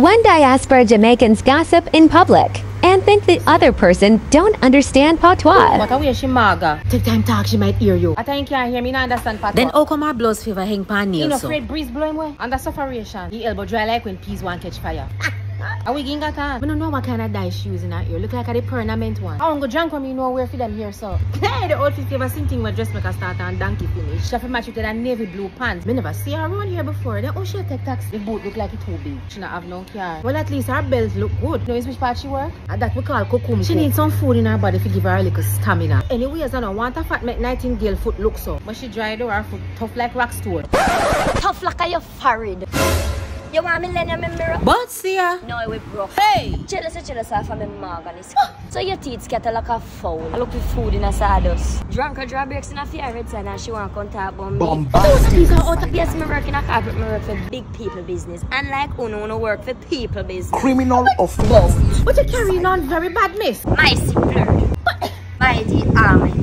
One diaspora Jamaicans gossip in public and think the other person don't understand patois. But away she maga. Take time talk, she might hear you. I think you can't hear me, not understand patois. Then how come our blows fever hang pan nails? You know, afraid breeze blowing way. Under sufferation. The elbow dry like when peas want catch fire. Are we getting that on? I don't know what kind of dye she using her ear. Look like a permanent one. I won't go drunk when you know where for them here, so. Hey, the outfit favor same thing with dressmaker start and donkey finish. She have match with that navy blue pants. Me never see her around here before. Then oh, she take taxi. The boot look like it too big. She not have no car. Well, at least her belts look good. You know which part she work? That we call cocoon. She needs some food in her body to give her a little stamina. Anyways, I don't want a fat make Nightingale foot look so. But she dried her foot tough like rock stone. Tough like a your forehead. You want me lend you my mirror? But see ya. No, we broke. Hey! Jealous off of my marganis. So your teeth scatter like a fowl. I look for food in a sawdust. Drunk her drawbreaks in a favorite side and she want to come talk about me. Bombastic. Yes, me work in a corporate, me work for big people business. Unlike Uno work for people business. Criminal offense. But you're carrying on very bad, miss. My blurred. My teeth are my